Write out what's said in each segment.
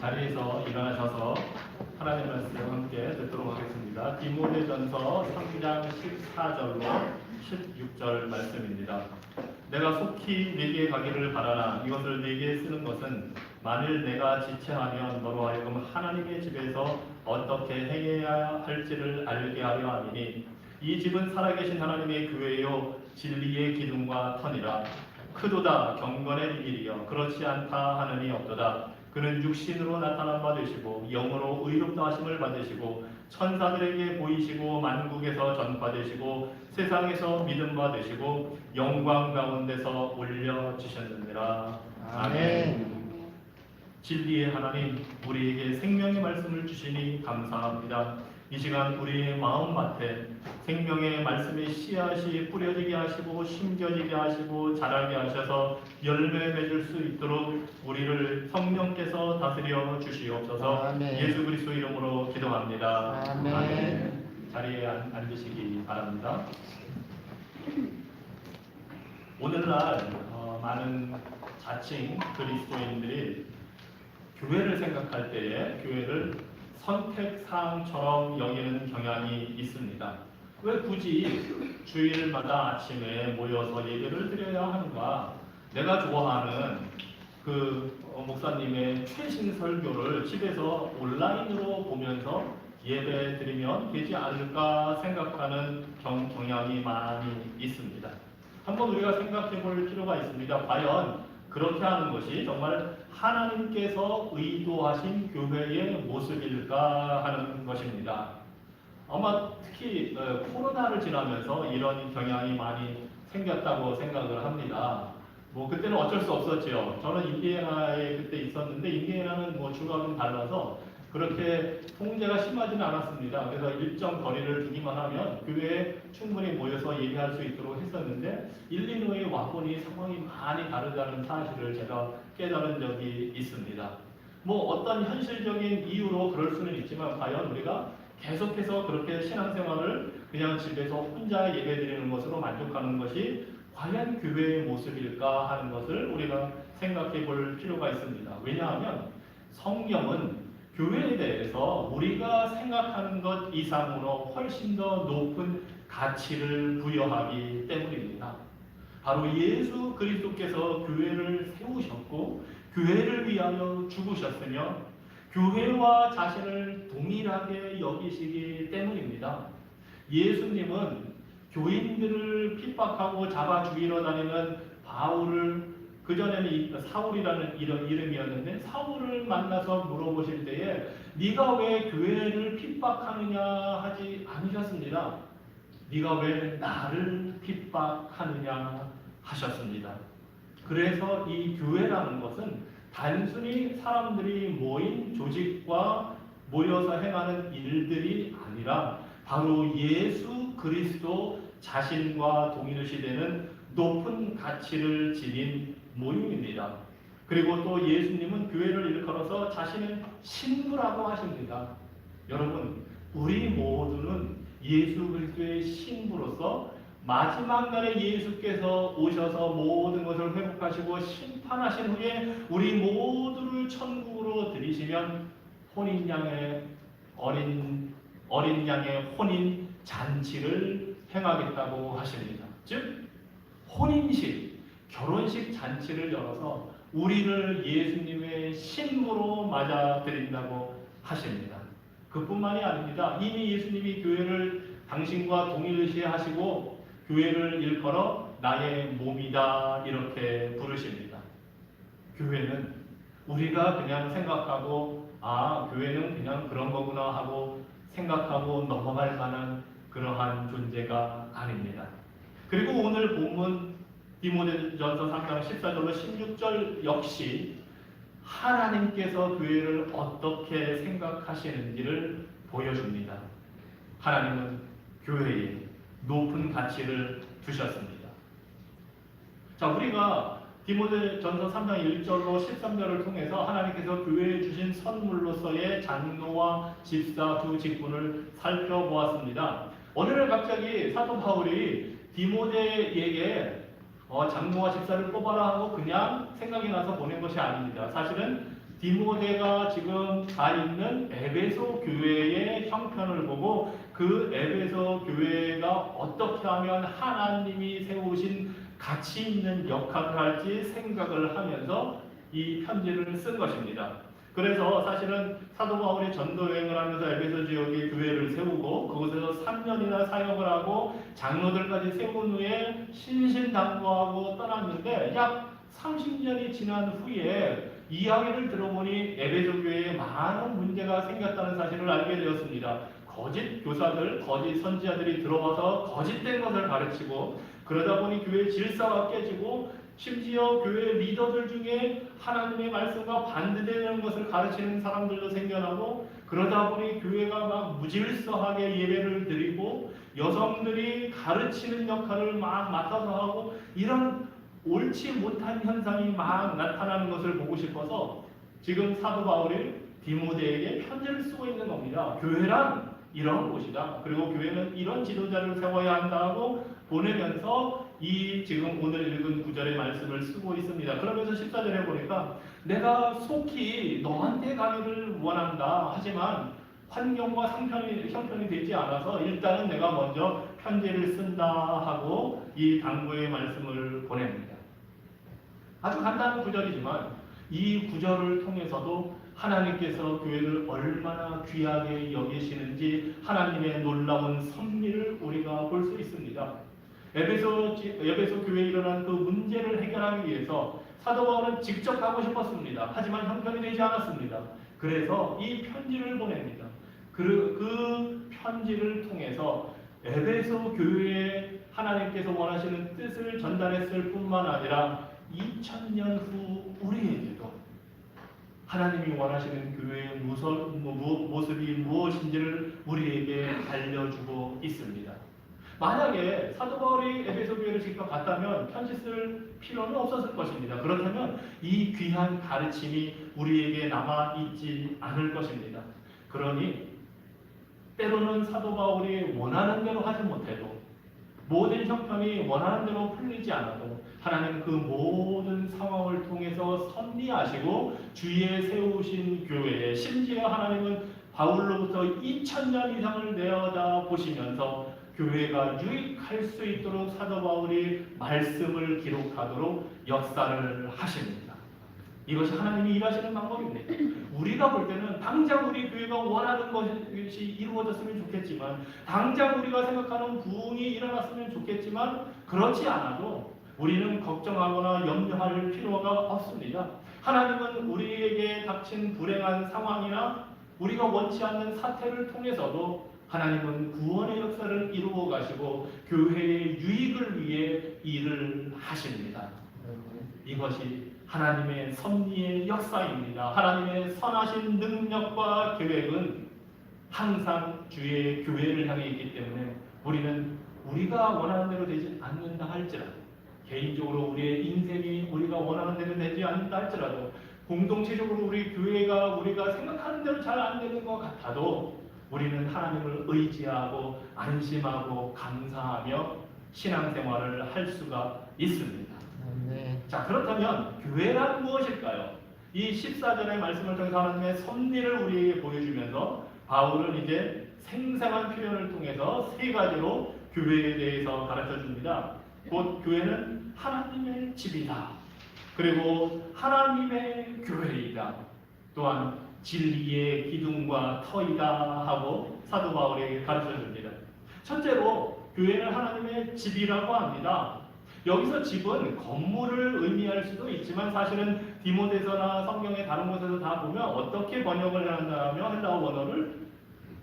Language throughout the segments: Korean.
자리에서 일어나셔서 하나님의 말씀을 함께 듣도록 하겠습니다. 디모데전서 3장 14절로 16절 말씀입니다. 내가 속히 네게 가기를 바라나 이것을 네게 쓰는 것은 만일 내가 지체하면 너로 하여금 하나님의 집에서 어떻게 행해야 할지를 알게 하려 함이니 이 집은 살아계신 하나님의 교회요 진리의 기둥과 터니라. 크도다 경건의 비밀이여 그렇지 않다 하느니 없도다. 그는 육신으로 나타난 바 되시고 영으로 의롭다 하심을 받으시고 천사들에게 보이시고 만국에서 전파되시고 세상에서 믿음 바 되시고 영광 가운데서 올려주셨느니라. 아멘. 진리의 하나님, 우리에게 생명의 말씀을 주시니 감사합니다. 이 시간 우리의 마음밭에 생명의 말씀의 씨앗이 뿌려지게 하시고 심겨지게 하시고 자라게 하셔서 열매 맺을 수 있도록 우리를 성령께서 다스려 주시옵소서. 아멘. 예수 그리스도 이름으로 기도합니다. 아멘. 자리에 앉으시기 바랍니다. 오늘날 많은 자칭 그리스도인들이 교회를 생각할 때에 교회를 선택사항처럼 여기는 경향이 있습니다. 왜 굳이 주일마다 아침에 모여서 예배를 드려야 하는가? 내가 좋아하는 목사님의 최신 설교를 집에서 온라인으로 보면서 예배 드리면 되지 않을까 생각하는 경향이 많이 있습니다. 한번 우리가 생각해 볼 필요가 있습니다. 과연 그렇게 하는 것이 정말 하나님께서 의도하신 교회의 모습일까 하는 것입니다. 아마 특히 코로나를 지나면서 이런 경향이 많이 생겼다고 생각을 합니다. 그때는 어쩔 수 없었죠. 저는 인디애나에 그때 있었는데 인디애나는 주가 달라서 그렇게 통제가 심하지는 않았습니다. 그래서 일정 거리를 두기만 하면 교회에 충분히 모여서 예배할 수 있도록 했었는데 일리노이에 와보니 상황이 많이 다르다는 사실을 제가 깨달은 적이 있습니다. 어떤 현실적인 이유로 그럴 수는 있지만 과연 우리가 계속해서 그렇게 신앙생활을 그냥 집에서 혼자 예배드리는 것으로 만족하는 것이 과연 교회의 모습일까 하는 것을 우리가 생각해 볼 필요가 있습니다. 왜냐하면 성경은 교회에 대해서 우리가 생각하는 것 이상으로 훨씬 더 높은 가치를 부여하기 때문입니다. 바로 예수 그리스도께서 교회를 세우셨고 교회를 위하여 죽으셨으며 교회와 자신을 동일하게 여기시기 때문입니다. 예수님은 교인들을 핍박하고 잡아 죽이러 다니는 바울을 그전에는 사울이라는 이름이었는데 사울을 만나서 물어보실 때에 네가 왜 교회를 핍박하느냐 하지 않으셨습니다. 네가 왜 나를 핍박하느냐 하셨습니다. 그래서 이 교회라는 것은 단순히 사람들이 모인 조직과 모여서 행하는 일들이 아니라 바로 예수 그리스도 자신과 동일시되는 높은 가치를 지닌 모임입니다. 그리고 또 예수님은 교회를 일컬어서 자신은 신부라고 하십니다. 여러분, 우리 모두는 예수 그리스도의 신부로서 마지막 날에 예수께서 오셔서 모든 것을 회복하시고 심판하신 후에 우리 모두를 천국으로 들이시면 어린 양의 혼인 잔치를 행하겠다고 하십니다. 즉 혼인식, 결혼식 잔치를 열어서 우리를 예수님의 신부로 맞아들인다고 하십니다. 그뿐만이 아닙니다. 이미 예수님이 교회를 당신과 동일시하시고 교회를 일컬어 나의 몸이다 이렇게 부르십니다. 교회는 우리가 그냥 생각하고 교회는 그냥 그런 거구나 하고 생각하고 넘어갈 만한 그러한 존재가 아닙니다. 그리고 오늘 본문 디모데전서 3장 14절로 16절 역시 하나님께서 교회를 어떻게 생각하시는지를 보여줍니다. 하나님은 교회에 높은 가치를 두셨습니다. 자, 우리가 디모데전서 3장 1절로 13절을 통해서 하나님께서 교회에 주신 선물로서의 장로와 집사 두 직분을 살펴보았습니다. 오늘은 갑자기 사도 바울이 디모데에게 장로와 집사를 뽑아라 하고 그냥 생각이 나서 보낸 것이 아닙니다. 사실은 디모데가 지금 가 있는 에베소 교회의 형편을 보고 그 에베소 교회가 어떻게 하면 하나님이 세우신 가치 있는 역할을 할지 생각을 하면서 이 편지를 쓴 것입니다. 그래서 사실은 사도 바울이 전도 여행을 하면서 에베소 지역에 교회를 세우고 그곳에서 3년이나 사역을 하고 장로들까지 세운 후에 신신당부하고 떠났는데 약 30년이 지난 후에 이야기를 들어보니 에베소 교회에 많은 문제가 생겼다는 사실을 알게 되었습니다. 거짓 교사들, 거짓 선지자들이 들어와서 거짓된 것을 가르치고 그러다 보니 교회 질서가 깨지고 심지어 교회 리더들 중에 하나님의 말씀과 반대되는 것을 가르치는 사람들도 생겨나고 그러다 보니 교회가 막 무질서하게 예배를 드리고 여성들이 가르치는 역할을 막 맡아서 하고 이런 옳지 못한 현상이 막 나타나는 것을 보고 싶어서 지금 사도 바울이 디모데에게 편지를 쓰고 있는 겁니다. 교회란 이런 곳이다. 그리고 교회는 이런 지도자를 세워야 한다고 보내면서 이 지금 오늘 읽은 9절의 말씀을 쓰고 있습니다. 그러면서 14절에 보니까 내가 속히 너한테 가기를 원한다. 하지만 환경과 형편이 되지 않아서 일단은 내가 먼저 편지를 쓴다 하고 이 당부의 말씀을 보냅니다. 아주 간단한 구절이지만 이 구절을 통해서도 하나님께서 교회를 얼마나 귀하게 여기시는지 하나님의 놀라운 섭리를 우리가 볼 수 있습니다. 에베소 교회에 일어난 그 문제를 해결하기 위해서 사도 바울은 직접 가고 싶었습니다. 하지만 형편이 되지 않았습니다. 그래서 이 편지를 보냅니다. 그 편지를 통해서 에베소 교회에 하나님께서 원하시는 뜻을 전달했을 뿐만 아니라 2000년 후 우리에게도 하나님이 원하시는 교회의 모습이 무엇인지를 우리에게 알려주고 있습니다. 만약에 사도 바울이 에베소 교회를 직접 갔다면 편지 쓸 필요는 없었을 것입니다. 그렇다면 이 귀한 가르침이 우리에게 남아있지 않을 것입니다. 그러니 때로는 사도 바울이 원하는 대로 하지 못해도 모든 형편이 원하는 대로 풀리지 않아도 하나님 그 모든 상황을 통해서 섭리하시고 주위에 세우신 교회에 심지어 하나님은 바울로부터 2000년 이상을 내어다 보시면서 교회가 유익할 수 있도록 사도 바울이 말씀을 기록하도록 역사를 하십니다. 이것이 하나님이 일하시는 방법입니다. 우리가 볼 때는 당장 우리 교회가 원하는 것이 이루어졌으면 좋겠지만 당장 우리가 생각하는 부흥이 일어났으면 좋겠지만 그렇지 않아도 우리는 걱정하거나 염려할 필요가 없습니다. 하나님은 우리에게 닥친 불행한 상황이나 우리가 원치 않는 사태를 통해서도 하나님은 구원의 역사를 이루어 가시고 교회의 유익을 위해 일을 하십니다. 이것이 하나님의 섭리의 역사입니다. 하나님의 선하신 능력과 계획은 항상 주의 교회를 향해 있기 때문에 우리는 우리가 원하는 대로 되지 않는다 할지라도 개인적으로 우리의 인생이 우리가 원하는 대로 되지 않는다 할지라도 공동체적으로 우리 교회가 우리가 생각하는 대로 잘 안 되는 것 같아도 우리는 하나님을 의지하고 안심하고 감사하며 신앙생활을 할 수가 있습니다. 자, 그렇다면 교회란 무엇일까요? 이 14절의 말씀을 통해서 하나님의 섭리를 우리에게 보여주면서 바울은 이제 생생한 표현을 통해서 세 가지로 교회에 대해서 가르쳐 줍니다. 곧 교회는 하나님의 집이다. 그리고 하나님의 교회이다. 또한 진리의 기둥과 터이다 하고 사도 바울에게 가르쳐 줍니다. 첫째로 교회는 하나님의 집이라고 합니다. 여기서 집은 건물을 의미할 수도 있지만 사실은 디모데서나 성경의 다른 곳에서 다 보면 어떻게 번역을 한다면 헬라어 원어를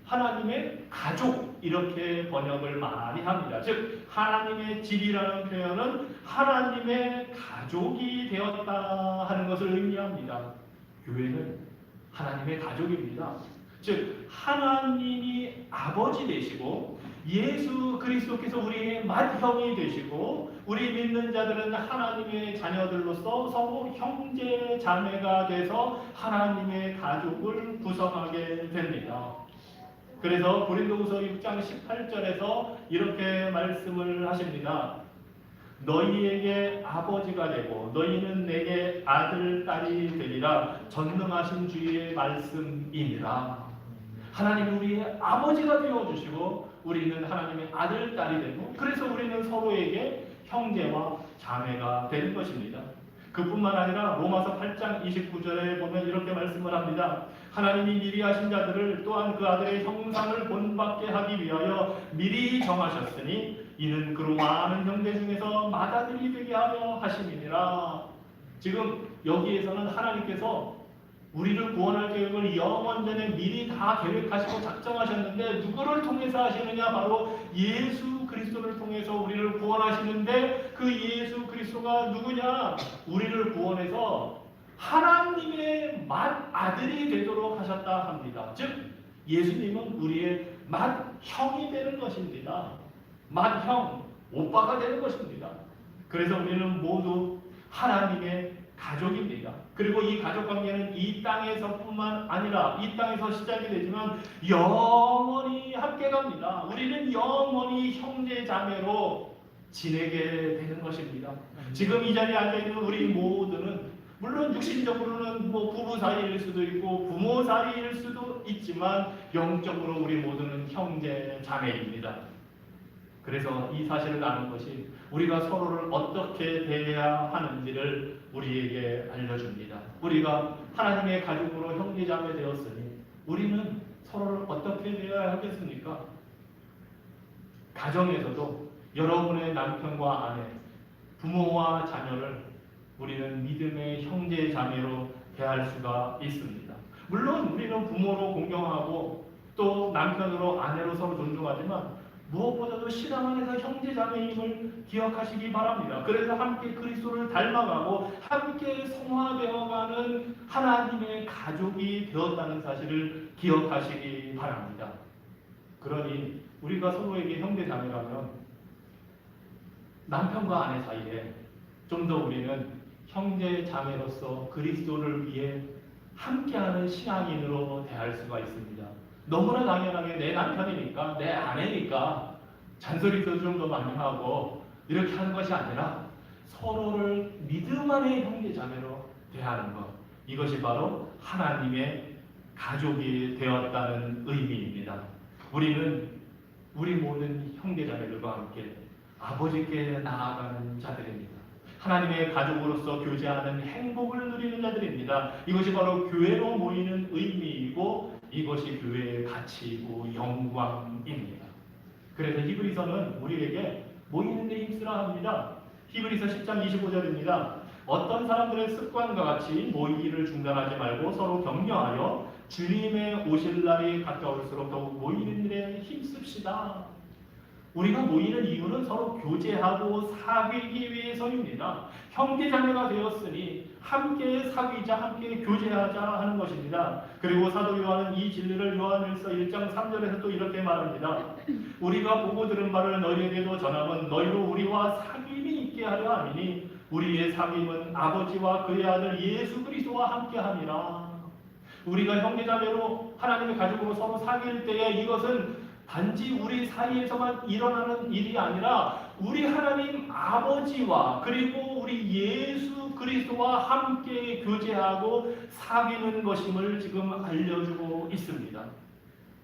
하나님의 가족 이렇게 번역을 많이 합니다. 즉 하나님의 집이라는 표현은 하나님의 가족이 되었다 하는 것을 의미합니다. 교회는 하나님의 가족입니다. 즉 하나님이 아버지 되시고 예수 그리스도께서 우리의 맏형이 되시고 우리 믿는 자들은 하나님의 자녀들로서 서로 형제 자매가 돼서 하나님의 가족을 구성하게 됩니다. 그래서 고린도후서 6장 18절에서 이렇게 말씀을 하십니다. 너희에게 아버지가 되고 너희는 내게 아들, 딸이 되리라. 전능하신 주의 말씀이니라. 하나님은 우리의 아버지가 되어주시고 우리는 하나님의 아들, 딸이 되고 그래서 우리는 서로에게 형제와 자매가 되는 것입니다. 그뿐만 아니라 로마서 8장 29절에 보면 이렇게 말씀을 합니다. 하나님이 미리 하신 자들을 또한 그 아들의 형상을 본받게 하기 위하여 미리 정하셨으니 이는 그로 많은 형제 중에서 맏아들이 되게 하려 하심이니라. 지금 여기에서는 하나님께서 우리를 구원할 계획을 영원 전에 미리 다 계획하시고 작정하셨는데 누구를 통해서 하시느냐? 바로 예수 그리스도를 통해서 우리를 구원하시는데 그 예수 그리스도가 누구냐? 우리를 구원해서 하나님의 맏아들이 되도록 하셨다 합니다. 즉 예수님은 우리의 맏형이 되는 것입니다. 맏형, 오빠가 되는 것입니다. 그래서 우리는 모두 하나님의 가족입니다. 그리고 이 가족 관계는 이 땅에서뿐만 아니라 이 땅에서 시작이 되지만 영원히 함께 갑니다. 우리는 영원히 형제 자매로 지내게 되는 것입니다. 지금 이 자리에 앉아 있는 우리 모두는 물론 육신적으로는 부부 사이일 수도 있고 부모 사이일 수도 있지만 영적으로 우리 모두는 형제 자매입니다. 그래서 이 사실을 아는 것이 우리가 서로를 어떻게 대해야 하는지를 우리에게 알려줍니다. 우리가 하나님의 가족으로 형제자매 되었으니 우리는 서로를 어떻게 대해야 하겠습니까? 가정에서도 여러분의 남편과 아내, 부모와 자녀를 우리는 믿음의 형제자매로 대할 수가 있습니다. 물론 우리는 부모로 공경하고 또 남편으로 아내로 서로 존중하지만 무엇보다도 신앙 안에서 형제자매임을 기억하시기 바랍니다. 그래서 함께 그리스도를 닮아가고 함께 성화되어가는 하나님의 가족이 되었다는 사실을 기억하시기 바랍니다. 그러니 우리가 서로에게 형제자매라면 남편과 아내 사이에 좀 더 우리는 형제자매로서 그리스도를 위해 함께하는 신앙인으로 대할 수가 있습니다. 너무나 당연하게 내 남편이니까 내 아내니까 잔소리도 좀 더 많이 하고 이렇게 하는 것이 아니라 서로를 믿음 안의 형제자매로 대하는 것, 이것이 바로 하나님의 가족이 되었다는 의미입니다. 우리는 우리 모든 형제자매들과 함께 아버지께 나아가는 자들입니다. 하나님의 가족으로서 교제하는 행복을 누리는 자들입니다. 이것이 바로 교회로 모이는 의미이고 이것이 교회의 가치이고 영광입니다. 그래서 히브리서는 우리에게 모이는 데 힘쓰라 합니다. 히브리서 10장 25절입니다. 어떤 사람들의 습관과 같이 모이기를 중단하지 말고 서로 격려하여 주님의 오실 날이 가까울수록 더욱 모이는 일에 힘씁시다. 우리가 모이는 이유는 서로 교제하고 사귀기 위해서입니다. 형제자매가 되었으니 함께 사귀자, 함께 교제하자 하는 것입니다. 그리고 사도 요한은 이 진리를 요한일서 1장 3절에서 또 이렇게 말합니다. 우리가 보고 들은 바를 너희에게도 전함은 너희로 우리와 사귐이 있게 하려 함이니 우리의 사귐은 아버지와 그의 아들 예수 그리스도와 함께함이라. 우리가 형제자매로 하나님의 가족으로 서로 사귈 때에 이것은 단지 우리 사이에서만 일어나는 일이 아니라 우리 하나님 아버지와 그리고 우리 예수 그리스도와 함께 교제하고 사귀는 것임을 지금 알려주고 있습니다.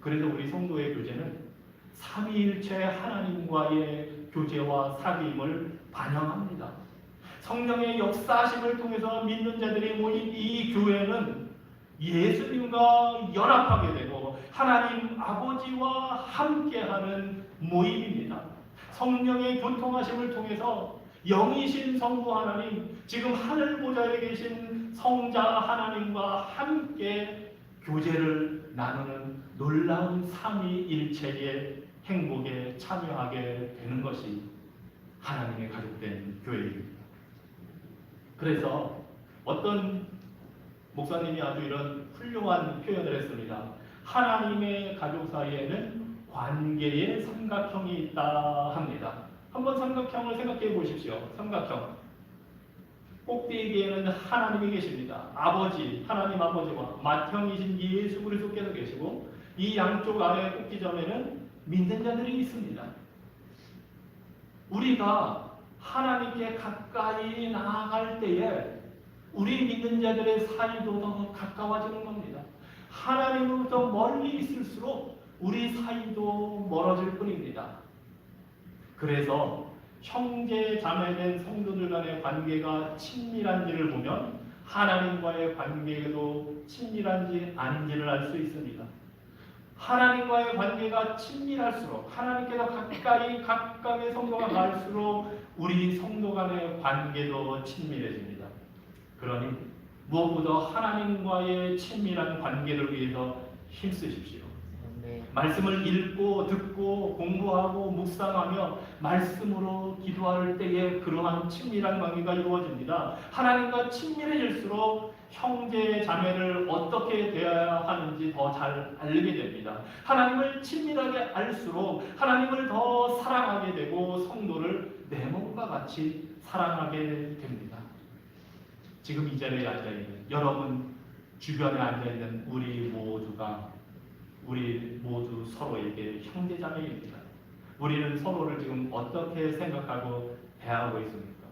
그래서 우리 성도의 교제는 삼위일체 하나님과의 교제와 사귐을 반영합니다. 성령의 역사하심을 통해서 믿는 자들이 모인 이 교회는 예수님과 연합하게 되고 하나님 아버지와 함께하는 모임입니다. 성령의 교통하심을 통해서 영이신 성부 하나님, 지금 하늘 보좌에 계신 성자 하나님과 함께 교제를 나누는 놀라운 삼위일체의 행복에 참여하게 되는 것이 하나님의 가족된 교회입니다. 그래서 어떤 목사님이 아주 이런 훌륭한 표현을 했습니다. 하나님의 가족 사이에는 관계의 삼각형이 있다 합니다. 한번 삼각형을 생각해 보십시오. 삼각형. 꼭대기에는 하나님이 계십니다. 아버지, 하나님 아버지와 맏형이신 예수 그리스도께서 계시고 이 양쪽 아래 꼭지점에는 믿는 자들이 있습니다. 우리가 하나님께 가까이 나아갈 때에 우리 믿는 자들의 사이도 더 가까워지는 겁니다. 하나님으로부터 멀리 있을수록 우리 사이도 멀어질 뿐입니다. 그래서 형제 자매된 성도들 간의 관계가 친밀한지를 보면 하나님과의 관계도 친밀한지 아닌지를 알 수 있습니다. 하나님과의 관계가 친밀할수록 하나님께서 가까이 성도가 갈수록 우리 성도 간의 관계도 친밀해집니다. 그러니 무엇보다 하나님과의 친밀한 관계를 위해서 힘쓰십시오. 말씀을 읽고 듣고 공부하고 묵상하며 말씀으로 기도할 때에 그러한 친밀한 관계가 이루어집니다. 하나님과 친밀해질수록 형제 자매를 어떻게 대해야 하는지 더 잘 알게 됩니다. 하나님을 친밀하게 알수록 하나님을 더 사랑하게 되고 성도를 내 몸과 같이 사랑하게 됩니다. 지금 이 자리에 앉아있는 여러분 주변에 앉아있는 우리 모두 서로에게 형제자매입니다. 우리는 서로를 지금 어떻게 생각하고 대하고 있습니까?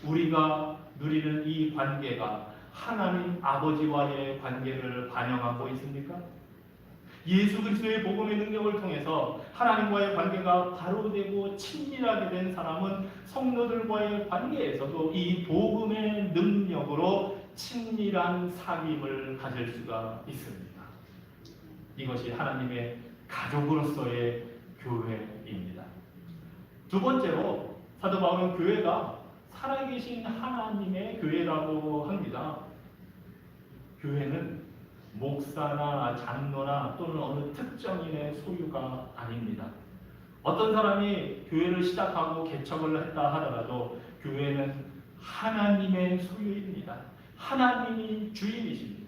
우리가 누리는 이 관계가 하나님 아버지와의 관계를 반영하고 있습니까? 예수 그리스도의 복음의 능력을 통해서 하나님과의 관계가 바로 되고 친밀하게 된 사람은 성도들과의 관계에서도 이 복음의 능력으로 친밀한 사귐을 가질 수가 있습니다. 이것이 하나님의 가족으로서의 교회입니다. 두 번째로 사도 바울은 교회가 살아계신 하나님의 교회라고 합니다. 교회는 목사나 장로나 또는 어느 특정인의 소유가 아닙니다. 어떤 사람이 교회를 시작하고 개척을 했다 하더라도 교회는 하나님의 소유입니다. 하나님이 주인이십니다.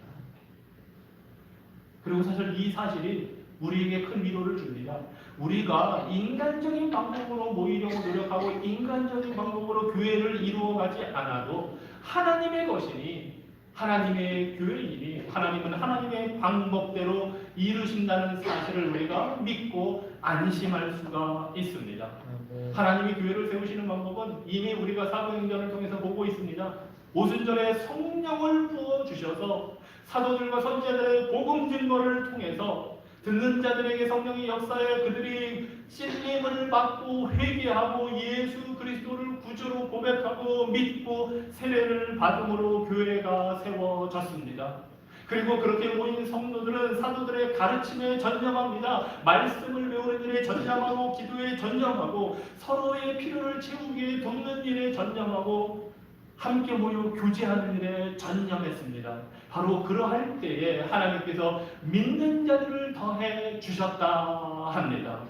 그리고 사실 이 사실이 우리에게 큰 위로를 줍니다. 우리가 인간적인 방법으로 모이려고 노력하고 인간적인 방법으로 교회를 이루어가지 않아도 하나님의 것이니 하나님의 교회이니 하나님은 하나님의 방법대로 이루신다는 사실을 우리가 믿고 안심할 수가 있습니다. 하나님이 교회를 세우시는 방법은 이미 우리가 사도행전을 통해서 보고 있습니다. 오순절에 성령을 부어주셔서 사도들과 선지자들의 복음 증거를 통해서 듣는 자들에게 성령이 역사해 그들이 찔림을 받고 회개하고 예수 그리스도를 구주로 고백하고 믿고 세례를 받음으로 교회가 세워졌습니다. 그리고 그렇게 모인 성도들은 사도들의 가르침에 전념합니다. 말씀을 배우는 일에 전념하고 기도에 전념하고 서로의 필요를 채우기에 돕는 일에 전념하고 함께 모여 교제하는 일에 전념했습니다. 바로 그러할 때에 하나님께서 믿는 자들을 더해 주셨다 합니다.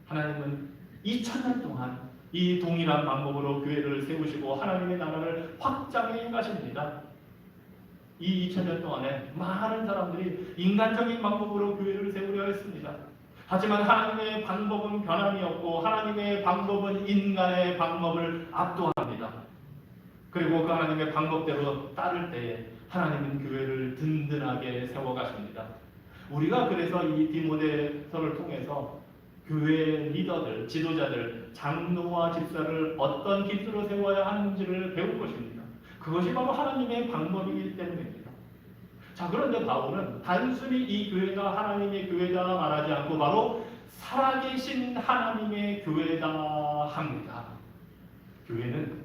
하나님은 2000년 동안 이 동일한 방법으로 교회를 세우시고 하나님의 나라를 확장해 가십니다. 이 2000년 동안에 많은 사람들이 인간적인 방법으로 교회를 세우려 했습니다. 하지만 하나님의 방법은 변함이 없고 하나님의 방법은 인간의 방법을 압도합니다. 그리고 그 하나님의 방법대로 따를 때에 하나님은 교회를 든든하게 세워가십니다. 우리가 그래서 이 디모데서를 통해서 교회 리더들, 지도자들, 장로와 집사를 어떤 기초로 세워야 하는지를 배울 것입니다. 그것이 바로 하나님의 방법이기 때문입니다. 자, 그런데 바울은 단순히 이 교회가 하나님의 교회다 말하지 않고 바로 살아계신 하나님의 교회다 합니다. 교회는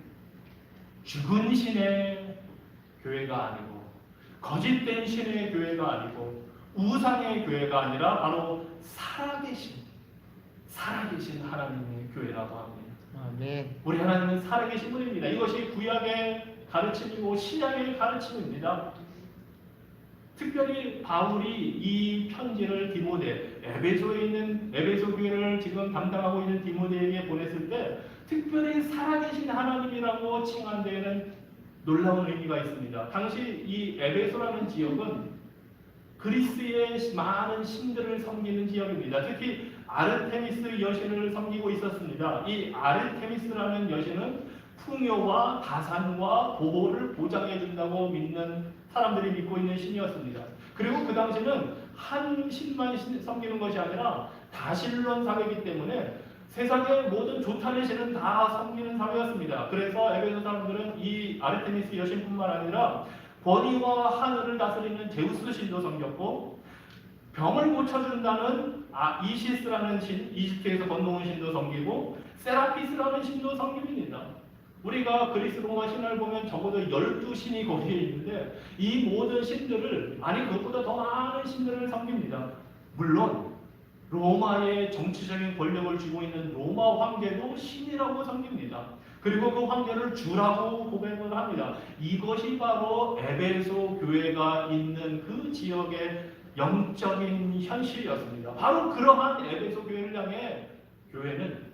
죽은 신의 교회가 아니고 거짓된 신의 교회가 아니고 우상의 교회가 아니라 바로 살아계신 하나님의 교회라고 합니다. 아멘. 우리 하나님은 살아계신 분입니다. 이것이 구약의 가르침이고 신약의 가르침입니다. 특별히 바울이 이 편지를 디모데, 에베소에 있는 에베소 교회를 지금 담당하고 있는 디모데에게 보냈을 때 특별히 살아계신 하나님이라고 칭한 데에는 놀라운 의미가 있습니다. 당시 이 에베소라는 지역은 그리스의 많은 신들을 섬기는 지역입니다. 특히 아르테미스 여신을 섬기고 있었습니다. 이 아르테미스라는 여신은 풍요와 가산과 보호를 보장해 준다고 믿는 사람들이 믿고 있는 신이었습니다. 그리고 그 당시는 한 신만 섬기는 것이 아니라 다신론 사회이기 때문에 세상의 모든 좋다는 신은 다 섬기는 사회였습니다. 그래서 에베소 사람들은 이 아르테미스 여신뿐만 아니라 권위와 하늘을 다스리는 제우스 신도 섬겼고, 병을 고쳐준다는 이시스라는 신, 이집트에서 건너온 신도 섬기고, 세라피스라는 신도 섬깁니다. 우리가 그리스 로마 신화를 보면 적어도 12신이 거기에 있는데 이 모든 신들을, 아니 그것보다 더 많은 신들을 섬깁니다. 물론 로마의 정치적인 권력을 쥐고 있는 로마 황제도 신이라고 섬깁니다. 그리고 그 황제를 주라고 고백을 합니다. 이것이 바로 에베소 교회가 있는 그 지역의 영적인 현실이었습니다. 바로 그러한 에베소 교회를 향해 교회는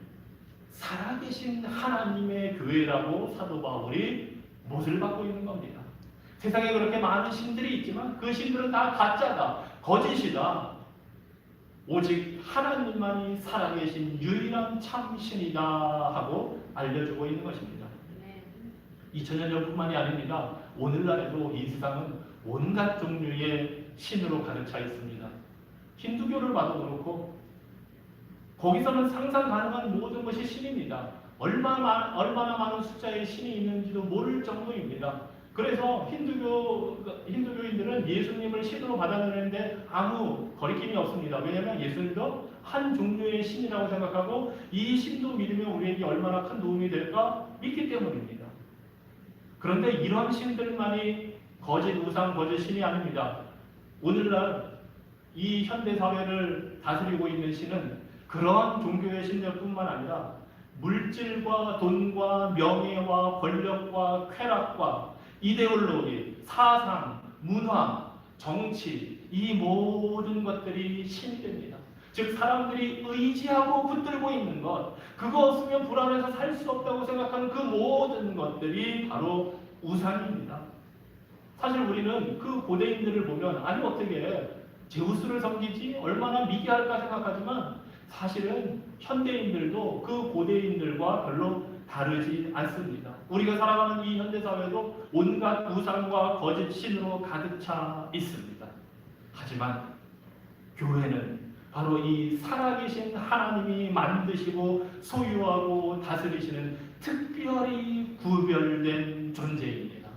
살아계신 하나님의 교회라고 사도 바울이 못을 받고 있는 겁니다. 세상에 그렇게 많은 신들이 있지만 그 신들은 다 가짜다, 거짓이다. 오직 하나님만이 살아계신 유일한 참신이다 하고 알려주고 있는 것입니다. 2000년 전뿐만이 아닙니다. 오늘날에도 이 세상은 온갖 종류의 신으로 가득 차 있습니다. 힌두교를 봐도 그렇고 거기서는 상상 가능한 모든 것이 신입니다. 얼마나 많은 숫자의 신이 있는지도 모를 정도입니다. 그래서 힌두교인들은 예수님을 신으로 받아들이는데 아무 거리낌이 없습니다. 왜냐하면 예수님도 한 종류의 신이라고 생각하고 이 신도 믿으면 우리에게 얼마나 큰 도움이 될까 믿기 때문입니다. 그런데 이런 신들만이 거짓 우상, 거짓 신이 아닙니다. 오늘날 이 현대 사회를 다스리고 있는 신은 그러한 종교의 신들뿐만 아니라 물질과 돈과 명예와 권력과 쾌락과 이데올로기, 사상, 문화, 정치, 이 모든 것들이 신이 됩니다. 즉 사람들이 의지하고 붙들고 있는 것, 그거 없으면 불안해서 살 수 없다고 생각하는 그 모든 것들이 바로 우상입니다. 사실 우리는 그 고대인들을 보면 아니 어떻게 제우스를 섬기지? 얼마나 미개할까 생각하지만 사실은 현대인들도 그 고대인들과 별로 다르지 않습니다. 우리가 살아가는 이 현대사회도 온갖 우상과 거짓 신으로 가득 차 있습니다. 하지만 교회는 바로 이 살아계신 하나님이 만드시고 소유하고 다스리시는 특별히 구별된 존재입니다.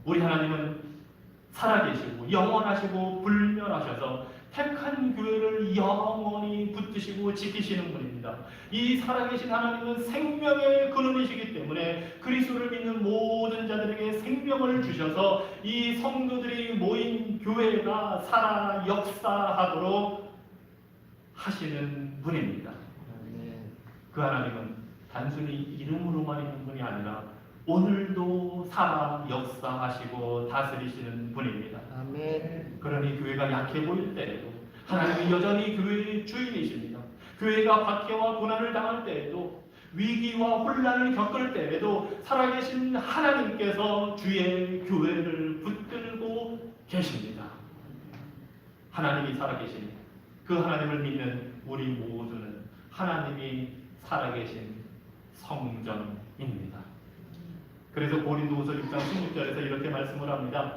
우리 하나님은 살아계시고 영원하시고 불멸하셔서 택한 교회를 영원히 붙드시고 지키시는 분입니다. 이 살아계신 하나님은 생명의 근원이시기 때문에 그리스도를 믿는 모든 자들에게 생명을 주셔서 이 성도들이 모인 교회가 살아 역사하도록 하시는 분입니다. 그 하나님은 단순히 이름으로만 있는 분이 아니라 오늘도 살아 역사하시고 다스리시는 분입니다. 아멘. 그러니 교회가 약해 보일 때에도 하나님이 여전히 교회의 주인이십니다. 교회가 박해와 고난을 당할 때에도 위기와 혼란을 겪을 때에도 살아계신 하나님께서 주의 교회를 붙들고 계십니다. 하나님이 살아계신 그 하나님을 믿는 우리 모두는 하나님이 살아계신 성전입니다. 그래서 고린도후서 6장 16절에서 이렇게 말씀을 합니다.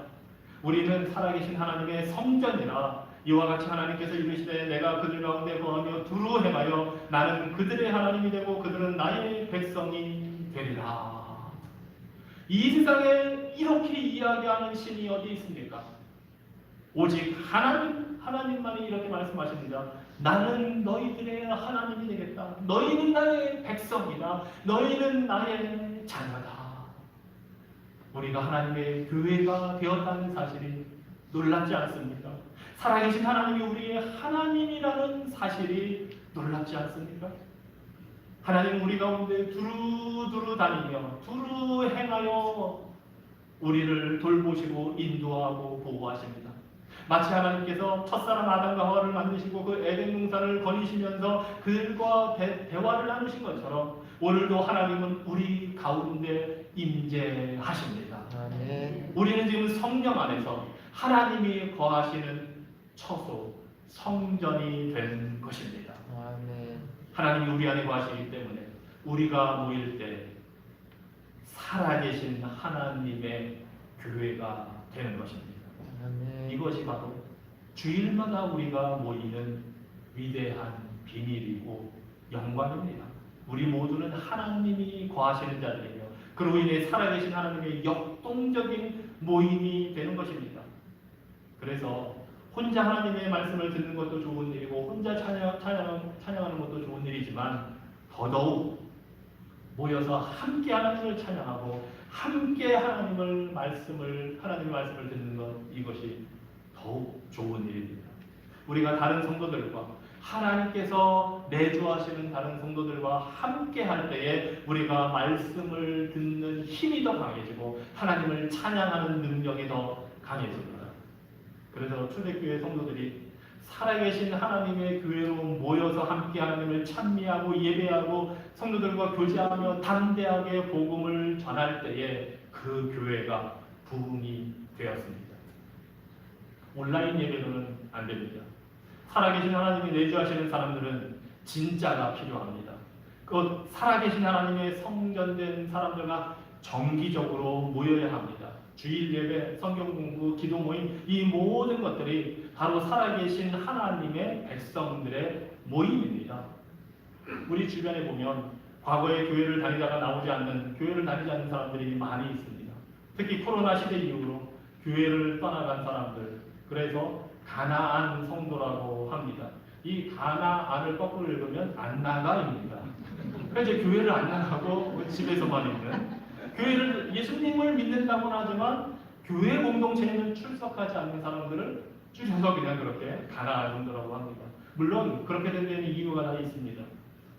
우리는 살아계신 하나님의 성전이라 이와 같이 하나님께서 이르시되 내가 그들 가운데 거하며 두루 행하여 나는 그들의 하나님이 되고 그들은 나의 백성이 되리라. 이 세상에 이렇게 이야기하는 신이 어디 있습니까? 오직 하나님만이 이렇게 말씀하십니다. 나는 너희들의 하나님이 되겠다. 너희는 나의 백성이다. 너희는 나의 자녀다. 우리가 하나님의 교회가 되었다는 사실이 놀랍지 않습니까? 살아계신 하나님이 우리의 하나님이라는 사실이 놀랍지 않습니까? 하나님은 우리 가운데 두루두루 다니며 두루 행하여 우리를 돌보시고 인도하고 보호하십니다. 마치 하나님께서 첫사람 아담과 하와를 만드시고 그 에덴 동산을 거니시면서 그들과 대화를 나누신 것처럼 오늘도 하나님은 우리 가운데 임재하십니다. 아멘. 우리는 지금 성령 안에서 하나님이 거하시는 처소, 성전이 된 것입니다. 아멘. 하나님이 우리 안에 거하시기 때문에 우리가 모일 때 살아계신 하나님의 교회가 되는 것입니다. 아멘. 이것이 바로 주일마다 우리가 모이는 위대한 비밀이고 영광입니다. 우리 모두는 하나님이 거하시는 자들이며 그로 인해 살아계신 하나님의 역동적인 모임이 되는 것입니다. 그래서 혼자 하나님의 말씀을 듣는 것도 좋은 일이고 혼자 찬양하는 것도 좋은 일이지만 더더욱 모여서 함께 하나님을 찬양하고 함께 하나님의 말씀을 듣는 것, 이것이 더욱 좋은 일입니다. 우리가 다른 성도들과 하나님께서 내주하시는 다른 성도들과 함께 할 때에 우리가 말씀을 듣는 힘이 더 강해지고 하나님을 찬양하는 능력이 더 강해집니다. 그래서 초대교회 성도들이 살아계신 하나님의 교회로 모여서 함께 하나님을 찬미하고 예배하고 성도들과 교제하며 담대하게 복음을 전할 때에 그 교회가 부흥이 되었습니다. 온라인 예배로는 안 됩니다. 살아계신 하나님이 내주하시는 사람들은 진짜가 필요합니다. 그 살아계신 하나님의 성전된 사람들과 정기적으로 모여야 합니다. 주일 예배, 성경 공부, 기도 모임, 이 모든 것들이 바로 살아계신 하나님의 백성들의 모임입니다. 우리 주변에 보면 과거에 교회를 다니지 않는 사람들이 많이 있습니다. 특히 코로나 시대 이후로 교회를 떠나간 사람들, 그래서 가나안 성도라고 합니다. 이 가나안을 거꾸로 읽으면 안 나가입니다. 그래서 이제 교회를 안 나가고 집에서만 있는, 교회를 예수님을 믿는다고는 하지만 교회 공동체에는 출석하지 않는 사람들을 줄여서 그냥 그렇게 가나안 성도라고 합니다. 물론 그렇게 된 데는 이유가 다 있습니다.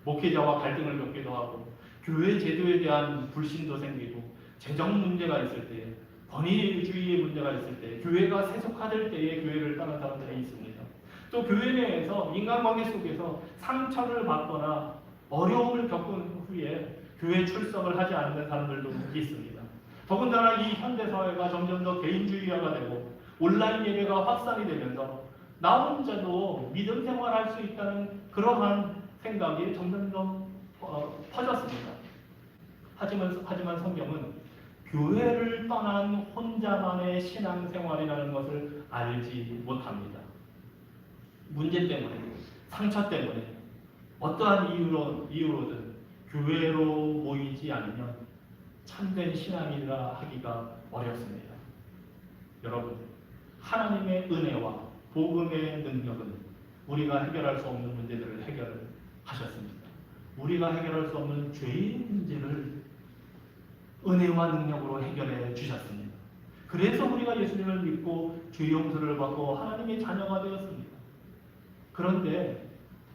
목회자와 갈등을 겪기도 하고 교회 제도에 대한 불신도 생기고 재정 문제가 있을 때, 권위주의의 문제가 있을 때, 교회가 세속화될 때에 교회를 떠난 사람들이 있습니다. 또 교회 내에서 인간관계 속에서 상처를 받거나 어려움을 겪은 후에 교회 출석을 하지 않는 사람들도 있습니다. 더군다나 이 현대사회가 점점 더 개인주의화가 되고 온라인 예배가 확산이 되면서 나 혼자도 믿음 생활할 수 있다는 그러한 생각이 점점 더 퍼졌습니다. 하지만 성경은 교회를 떠난 혼자만의 신앙생활이라는 것을 알지 못합니다. 문제 때문에, 상처 때문에, 어떠한 이유로든 교회로 모이지 않으면 참된 신앙이라 하기가 어렵습니다. 여러분, 하나님의 은혜와 복음의 능력은 우리가 해결할 수 없는 문제들을 해결하셨습니다. 우리가 해결할 수 없는 죄의 문제를 은혜와 능력으로 해결해 주셨습니다. 그래서 우리가 예수님을 믿고 죄 용서를 받고 하나님의 자녀가 되었습니다. 그런데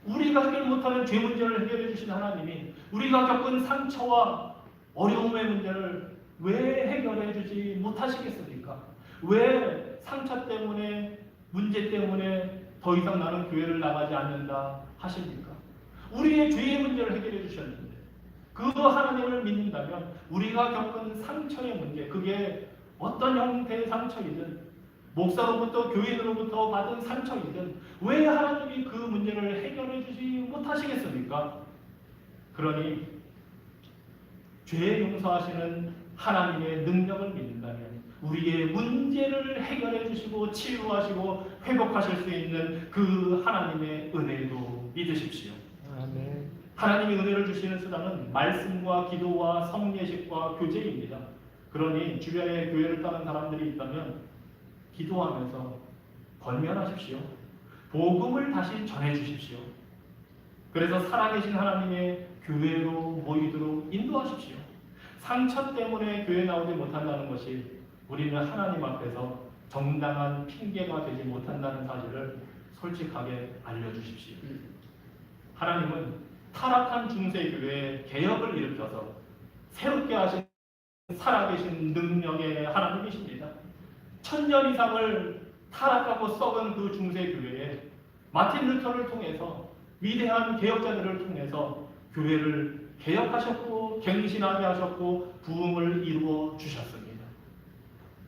우리가 해결 못하는 죄 문제를 해결해 주신 하나님이 우리가 겪은 상처와 어려움의 문제를 왜 해결해 주지 못하시겠습니까? 왜 상처 때문에, 문제 때문에 더 이상 나는 교회를 나가지 않는다 하십니까? 우리의 죄의 문제를 해결해 주셨는데 그 하나님을 믿는다면 우리가 겪은 상처의 문제, 그게 어떤 형태의 상처이든 목사로부터 교인으로부터 받은 상처이든 왜 하나님이 그 문제를 해결해 주지 못하시겠습니까? 그러니 죄 용서하시는 하나님의 능력을 믿는다면 우리의 문제를 해결해 주시고 치유하시고 회복하실 수 있는 그 하나님의 은혜도 믿으십시오. 아멘. 하나님이 은혜를 주시는 수단은 말씀과 기도와 성례식과 교제입니다. 그러니 주변에 교회를 떠난 사람들이 있다면 기도하면서 권면하십시오. 복음을 다시 전해주십시오. 그래서 살아계신 하나님의 교회로 모이도록 인도하십시오. 상처 때문에 교회 나오지 못한다는 것이 우리는 하나님 앞에서 정당한 핑계가 되지 못한다는 사실을 솔직하게 알려주십시오. 하나님은 타락한 중세교회에 개혁을 일으켜서 새롭게 하신 살아계신 능력의 하나님이십니다. 1000년 이상을 타락하고 썩은 그 중세교회에 마틴 루터를 통해서 위대한 개혁자들을 통해서 교회를 개혁하셨고 갱신하게 하셨고 부흥을 이루어 주셨습니다.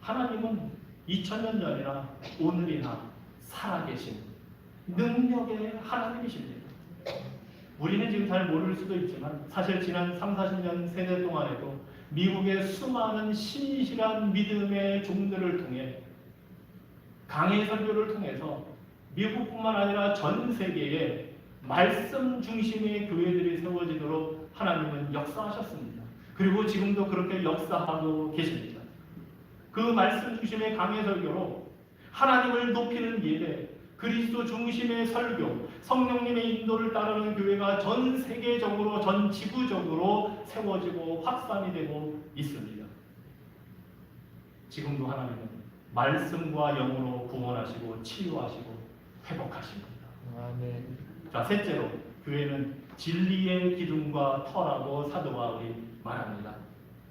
하나님은 2000년 전이나 오늘이나 살아계신 능력의 하나님이십니다. 우리는 지금 잘 모를 수도 있지만 사실 지난 30-40년 세대 동안에도 미국의 수많은 신실한 믿음의 종들을 통해 강해 설교를 통해서 미국뿐만 아니라 전 세계에 말씀 중심의 교회들이 세워지도록 하나님은 역사하셨습니다. 그리고 지금도 그렇게 역사하고 계십니다. 그 말씀 중심의 강해 설교로 하나님을 높이는 예배, 그리스도 중심의 설교, 성령님의 인도를 따르는 교회가 전 세계적으로, 전 지구적으로 세워지고 확산이 되고 있습니다. 지금도 하나님은 말씀과 영으로 구원하시고 치유하시고 회복하십니다. 아멘. 자, 셋째로 교회는 진리의 기둥과 터라고 사도 바울이 말합니다.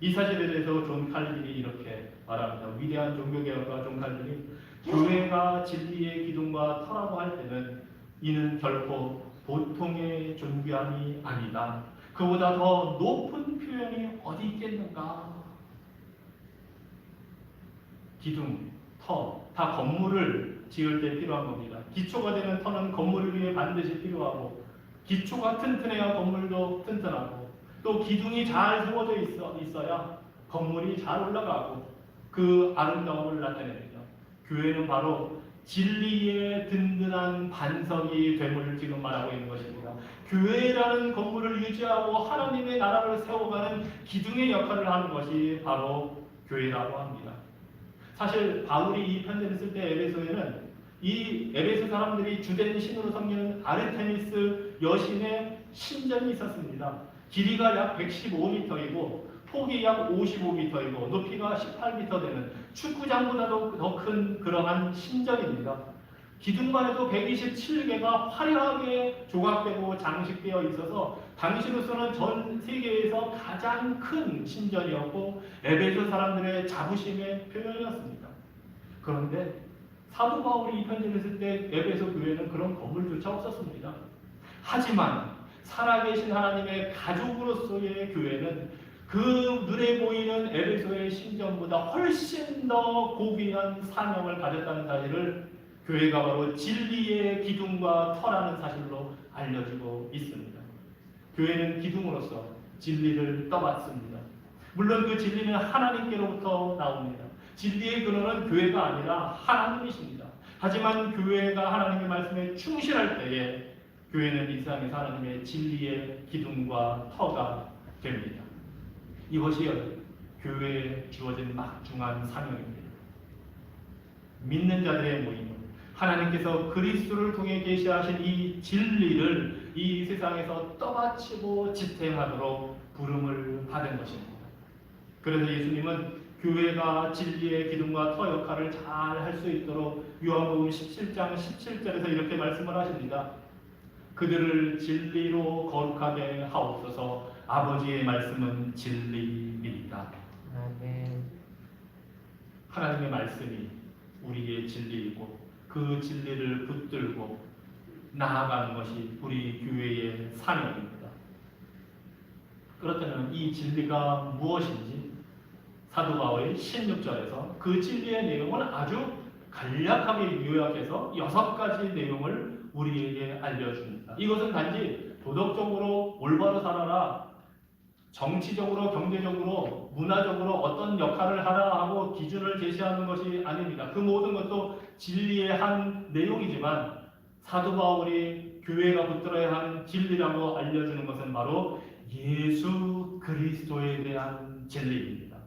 이 사실에 대해서 존 칼빈이 이렇게 말합니다. 위대한 종교개혁가 존 칼빈이 교회가 진리의 기둥과 터라고 할 때는 이는 결코 보통의 존귀함이 아니다. 그보다 더 높은 표현이 어디 있겠는가? 기둥, 터, 다 건물을 지을 때 필요한 겁니다. 기초가 되는 터는 건물을 위해 반드시 필요하고, 기초가 튼튼해야 건물도 튼튼하고, 또 기둥이 잘 세워져 있어야 건물이 잘 올라가고 그 아름다움을 나타냅니다. 교회는 바로 진리의 든든한 반석이 됨을 지금 말하고 있는 것입니다. 교회라는 건물을 유지하고 하나님의 나라를 세워가는 기둥의 역할을 하는 것이 바로 교회라고 합니다. 사실 바울이 이 편지를 쓸 때 에베소에는 이 에베소 사람들이 주된 신으로 섬기는 아르테미스 여신의 신전이 있었습니다. 길이가 약 115m이고 폭이 약 55m이고 높이가 18m 되는 축구장보다도 더 큰 그러한 신전입니다. 기둥만 해도 127개가 화려하게 조각되고 장식되어 있어서 당시로서는 전 세계에서 가장 큰 신전이었고 에베소 사람들의 자부심의 표현이었습니다. 그런데 사도 바울이 이 편지를 쓸 때 에베소 교회는 그런 건물조차 없었습니다. 하지만 살아계신 하나님의 가족으로서의 교회는 그 눈에 보이는 에베소의 신전보다 훨씬 더 고귀한 사명을 가졌다는 사실을 교회가 바로 진리의 기둥과 터라는 사실로 알려지고 있습니다. 교회는 기둥으로서 진리를 떠받습니다. 물론 그 진리는 하나님께로부터 나옵니다. 진리의 근원은 교회가 아니라 하나님이십니다. 하지만 교회가 하나님의 말씀에 충실할 때에 교회는 이 세상에서 하나님의 진리의 기둥과 터가 됩니다. 이것이 교회에 주어진 막중한 사명입니다. 믿는 자들의 모임은 하나님께서 그리스도를 통해 계시하신 이 진리를 이 세상에서 떠받치고 지탱하도록 부름을 받은 것입니다. 그래서 예수님은 교회가 진리의 기둥과 터 역할을 잘 할 수 있도록 요한복음 17장 17절에서 이렇게 말씀을 하십니다. 그들을 진리로 거룩하게 하옵소서. 아버지의 말씀은 진리입니다. 아멘. 하나님의 말씀이 우리의 진리이고 그 진리를 붙들고 나아가는 것이 우리 교회의 사명입니다. 그렇다면 이 진리가 무엇인지 사도 바울이 16절에서 그 진리의 내용을 아주 간략하게 요약해서 6가지 내용을 우리에게 알려줍니다. 이것은 단지 도덕적으로 올바로 살아라, 정치적으로, 경제적으로, 문화적으로 어떤 역할을 하라 하고 기준을 제시하는 것이 아닙니다. 그 모든 것도 진리의 한 내용이지만 사도 바울이 교회가 붙들어야 하는 진리라고 알려주는 것은 바로 예수 그리스도에 대한 진리입니다.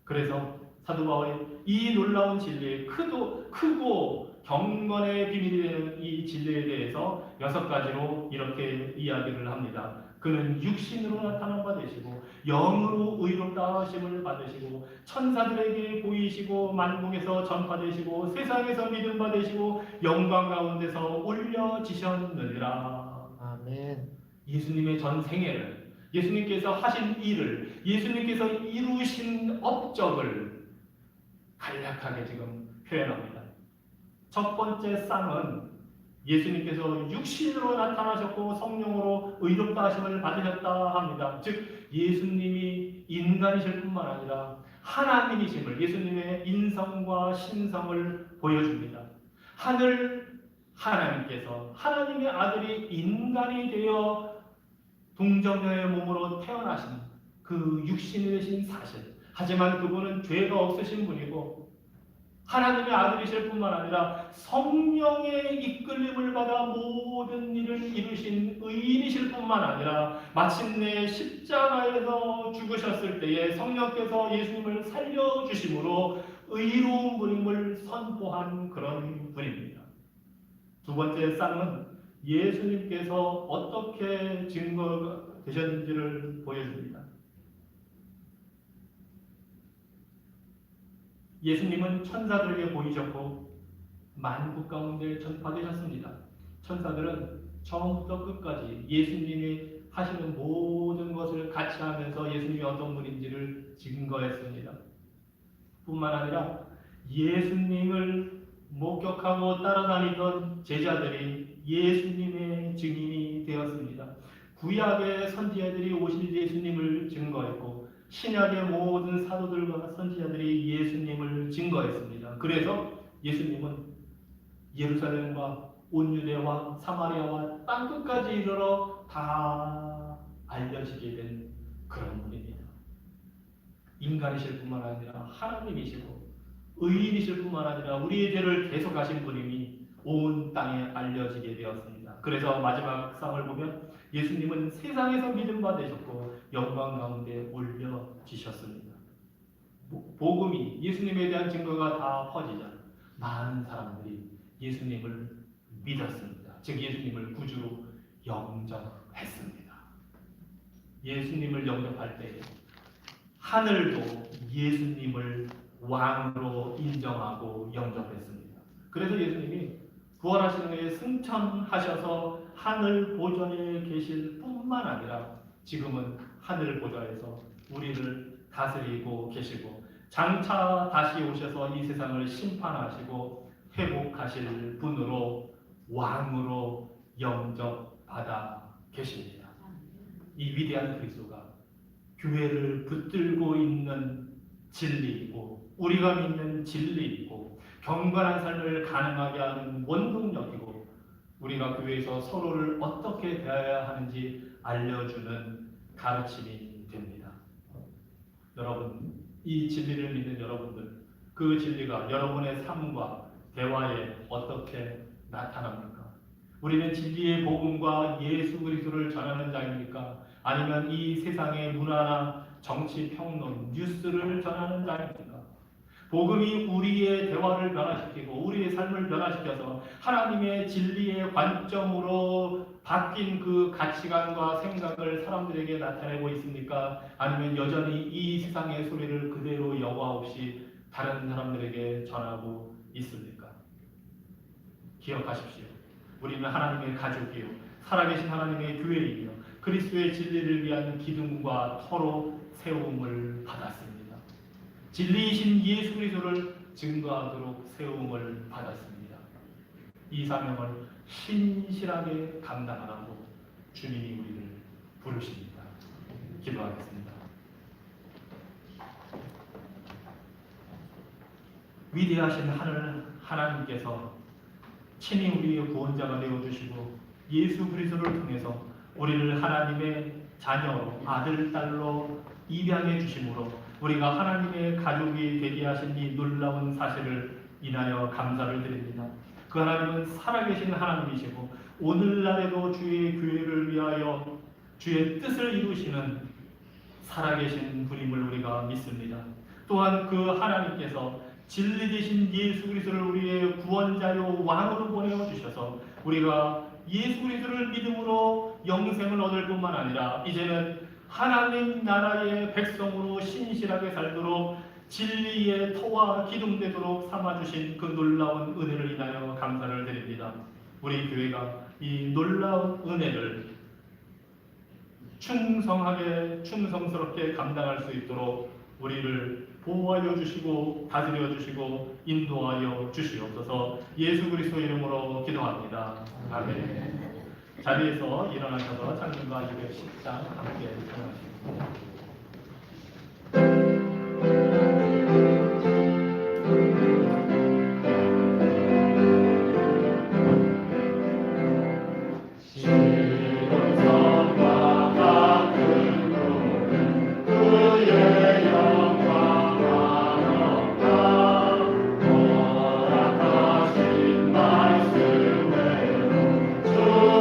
그래서 사도 바울이 이 놀라운 진리, 크고 경건의 비밀이 되는 이 진리에 대해서 6가지로 이렇게 이야기를 합니다. 그는 육신으로 나타난 바 되시고 영으로 의롭다 하심을 받으시고 천사들에게 보이시고 만국에서 전파되시고 세상에서 믿음 받으시고 영광 가운데서 올려지셨느니라. 아멘. 예수님의 전 생애를, 예수님께서 하신 일을, 예수님께서 이루신 업적을 간략하게 지금 표현합니다. 첫 번째 쌍은 예수님께서 육신으로 나타나셨고 성령으로 의롭다 하심을 받으셨다 합니다. 즉 예수님이 인간이실 뿐만 아니라 하나님이심을, 예수님의 인성과 신성을 보여줍니다. 하나님께서 하나님의 아들이 인간이 되어 동정녀의 몸으로 태어나신 그 육신이 되신 사실, 하지만 그분은 죄가 없으신 분이고 하나님의 아들이실 뿐만 아니라 성령의 이끌림을 받아 모든 일을 이루신 의인이실 뿐만 아니라 마침내 십자가에서 죽으셨을 때에 성령께서 예수님을 살려주심으로 의로운 분임을 선포한 그런 분입니다. 두 번째 쌍은 예수님께서 어떻게 증거가 되셨는지를 보여줍니다. 예수님은 천사들에게 보이셨고 만국 가운데 전파되셨습니다. 천사들은 처음부터 끝까지 예수님이 하시는 모든 것을 같이 하면서 예수님이 어떤 분인지를 증거했습니다. 뿐만 아니라 예수님을 목격하고 따라다니던 제자들이 예수님의 증인이 되었습니다. 구약의 선지자들이 오실 예수님을 증거했고 신약의 모든 사도들과 선지자들이 예수님을 증거했습니다. 그래서 예수님은 예루살렘과 온 유대와 사마리아와 땅끝까지 이르러 다 알려지게 된 그런 분입니다. 인간이실 뿐만 아니라 하나님이시고 의인이실 뿐만 아니라 우리의 죄를 대속하신 분임이 온 땅에 알려지게 되었습니다. 그래서 마지막 쌍을 보면 예수님은 세상에서 믿음 받으셨고 영광 가운데 올려지셨습니다. 복음이 예수님에 대한 증거가 다 퍼지자 많은 사람들이 예수님을 믿었습니다. 즉 예수님을 구주로 영접했습니다. 예수님을 영접할 때 하늘도 예수님을 왕으로 인정하고 영접했습니다. 그래서 예수님이 부활하신 후에 승천하셔서 하늘 보좌에 계실 뿐만 아니라 지금은 하늘 보좌에서 우리를 다스리고 계시고 장차 다시 오셔서 이 세상을 심판하시고 회복하실 분으로 왕으로 영접받아 계십니다. 이 위대한 그리스도가 교회를 붙들고 있는 진리이고 우리가 믿는 진리이고 경건한 삶을 가능하게 하는 원동력이고 우리가 교회에서 서로를 어떻게 대해야 하는지 알려주는 가르침이 됩니다. 여러분, 이 진리를 믿는 여러분들, 그 진리가 여러분의 삶과 대화에 어떻게 나타납니까? 우리는 진리의 복음과 예수 그리스도를 전하는 자입니까? 아니면 이 세상의 문화나 정치 평론, 뉴스를 전하는 자입니까? 복음이 우리의 대화를 변화시키고 우리의 삶을 변화시켜서 하나님의 진리의 관점으로 바뀐 그 가치관과 생각을 사람들에게 나타내고 있습니까? 아니면 여전히 이 세상의 소리를 그대로 여과 없이 다른 사람들에게 전하고 있습니까? 기억하십시오. 우리는 하나님의 가족이요 살아계신 하나님의 교회이며 그리스도의 진리를 위한 기둥과 터로 세움을 받았습니다. 진리이신 예수 그리스도를 증거하도록 세움을 받았습니다. 이 사명을 신실하게 감당하라고 주님이 우리를 부르십니다. 기도하겠습니다. 위대하신 하늘 하나님께서 친히 우리의 구원자가 되어주시고 예수 그리스도를 통해서 우리를 하나님의 자녀로 아들, 딸로 입양해 주심으로 우리가 하나님의 가족이 되게 하신 이 놀라운 사실을 인하여 감사를 드립니다. 그 하나님은 살아계신 하나님이시고 오늘날에도 주의 교회를 위하여 주의 뜻을 이루시는 살아계신 분임을 우리가 믿습니다. 또한 그 하나님께서 진리 되신 예수 그리스도를 우리의 구원자요 왕으로 보내어 주셔서 우리가 예수 그리스도를 믿음으로 영생을 얻을 뿐만 아니라 이제는 하나님 나라의 백성으로 신실하게 살도록 진리의 터와 기둥되도록 삼아주신 그 놀라운 은혜를 인하여 감사를 드립니다. 우리 교회가 이 놀라운 은혜를 충성스럽게 감당할 수 있도록 우리를 보호하여 주시고 다스려 주시고 인도하여 주시옵소서. 예수 그리스도 이름으로 기도합니다. 아멘. 자리에서 일어나셔서 창문과 210장 함께 청하십니다. 주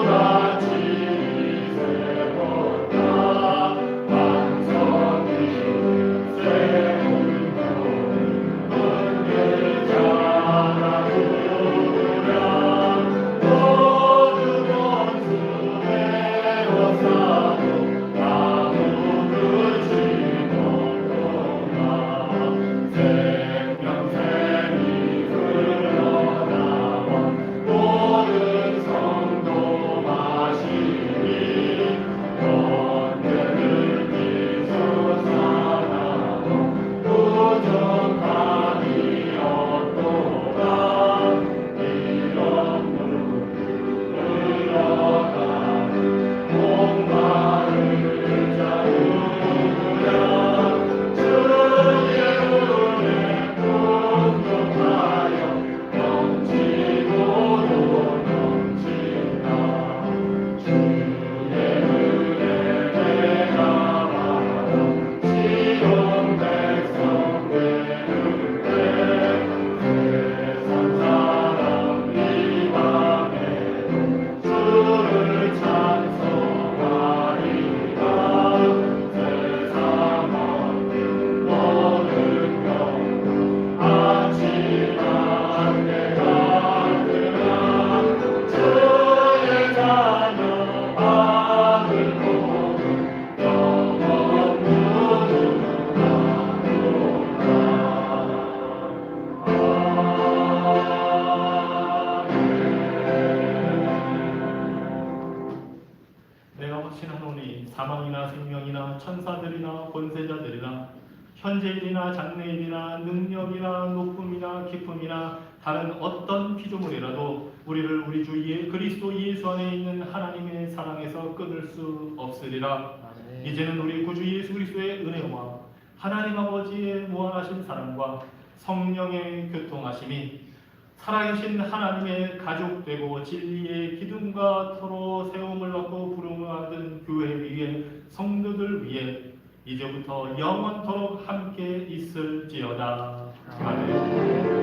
사망이나 생명이나 천사들이나 권세자들이나 현재일이나 장래일이나 능력이나 높음이나 깊음이나 다른 어떤 피조물이라도 우리를 우리 주 그리스도 예수 안에 있는 하나님의 사랑에서 끊을 수 없으리라. 아멘. 이제는 우리 구주 예수 그리스도의 은혜와 하나님 아버지의 무한하신 사랑과 성령의 교통하심이 살아계신 하나님의 가족 되고 진리의 기둥과 터로 세움을 얻고 부름을 받은 교회 위에 성도들 위에 이제부터 영원토록 함께 있을지어다. 아멘.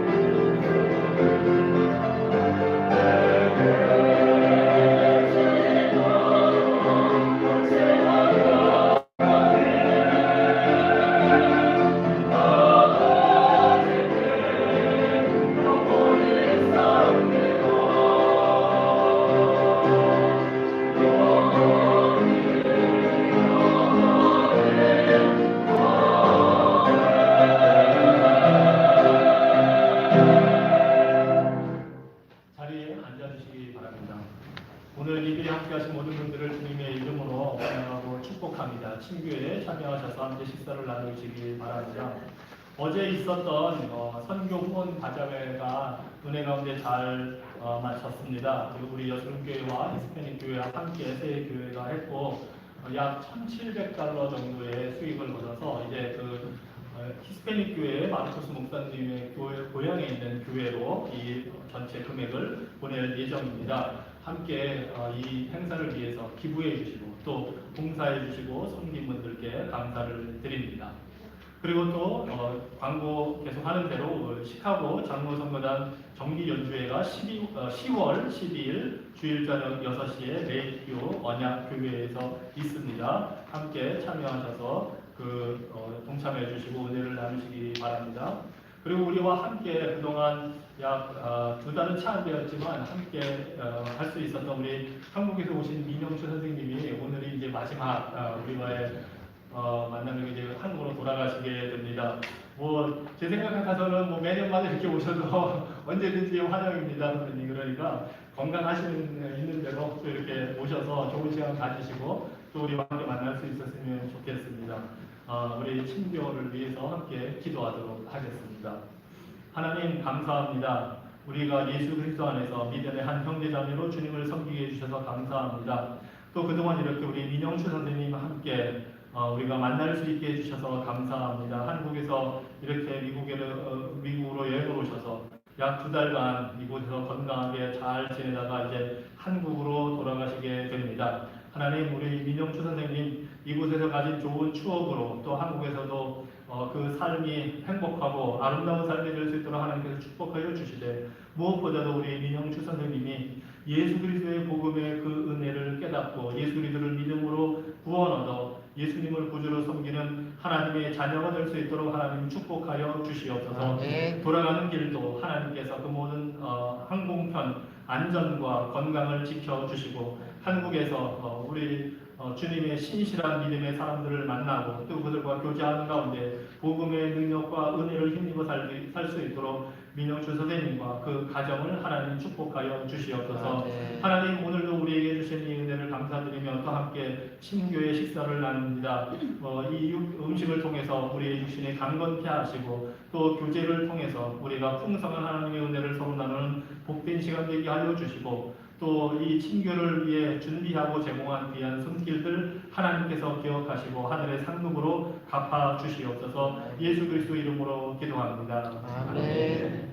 자리에 앉아주시기 바랍니다. 오늘 예배에 함께하신 모든 분들을 주님의 이름으로 환영하고 축복합니다. 친교회에 참여하셔서 함께 식사를 나누시기 바랍니다. 어제 있었던 선교 후원 바자회가 은혜 가운데 잘 마쳤습니다. 그리고 우리 여수교회와 히스패닉 교회와 함께 세 교회가 했고 약 1,700달러 정도의 수익을 거둬서 이제 그 히스패닉 교회의 마르코스 목사님의 고향에 있는 교회로 이 전체 금액을 보낼 예정입니다. 함께 이 행사를 위해서 기부해 주시고 또 봉사해 주시고 섬긴 분들께 감사를 드립니다. 그리고 또 광고 계속 하는 대로 시카고 장로선거단 정기 연주회가 10월 12일 주일 저녁 6시에 레이큐 언약교회에서 있습니다. 함께 참여하셔서 동참해 주시고 은혜를 나누시기 바랍니다. 그리고 우리와 함께 그동안 약 2달은 채 안 되었지만 함께 할 수 있었던 우리 한국에서 오신 민영주 선생님이 오늘이 이제 마지막 우리와의 만나면 이제 한국으로 돌아가시게 됩니다. 제 생각 같아서는 매년마다 이렇게 오셔도 언제든지 환영입니다, 선생님. 그러니까 건강하시는 있는 대로 또 이렇게 오셔서 좋은 시간 가지시고 또 우리와 함께 만날 수 있었으면 좋겠습니다. 우리 친교를 위해서 함께 기도하도록 하겠습니다. 하나님 감사합니다. 우리가 예수 그리스도 안에서 믿음의 한 형제자매로 주님을 섬기게 해주셔서 감사합니다. 또 그동안 이렇게 우리 민영주 선생님과 함께 우리가 만날 수 있게 해주셔서 감사합니다. 한국에서 이렇게 미국으로 여행을 오셔서 약 2달간 이곳에서 건강하게 잘 지내다가 이제 한국으로 돌아가시게 됩니다. 하나님, 우리 민영주 선생님 이곳에서 가진 좋은 추억으로 또 한국에서도 그 삶이 행복하고 아름다운 삶이 될 수 있도록 하나님께서 축복하여 주시되 무엇보다도 우리 민영주 선생님이 예수 그리스도의 복음의 그 은혜를 깨닫고 예수 그리스도를 믿음으로 구원 얻어 예수님을 구주로 섬기는 하나님의 자녀가 될 수 있도록 하나님 축복하여 주시옵소서. 돌아가는 길도 하나님께서 그 모든 항공편 안전과 건강을 지켜주시고 한국에서 우리 주님의 신실한 믿음의 사람들을 만나고 또 그들과 교제하는 가운데 복음의 능력과 은혜를 힘입어 살 수 있도록 민영주 선생님과 그 가정을 하나님 축복하여 주시옵소서. 하나님, 오늘도 우리에게 주신 이 은혜를 감사드리며 또 함께 친교의 식사를 나눕니다. 이 음식을 통해서 우리의 육신이 강건케 하시고 또 교제를 통해서 우리가 풍성한 하나님의 은혜를 서로 나누는 복된 시간 되게 하여 주시고 또 이 친교를 위해 준비하고 제공한 귀한 손길들 하나님께서 기억하시고 하늘의 상급으로 갚아 주시옵소서. 예수 그리스도 이름으로 기도합니다. 아멘.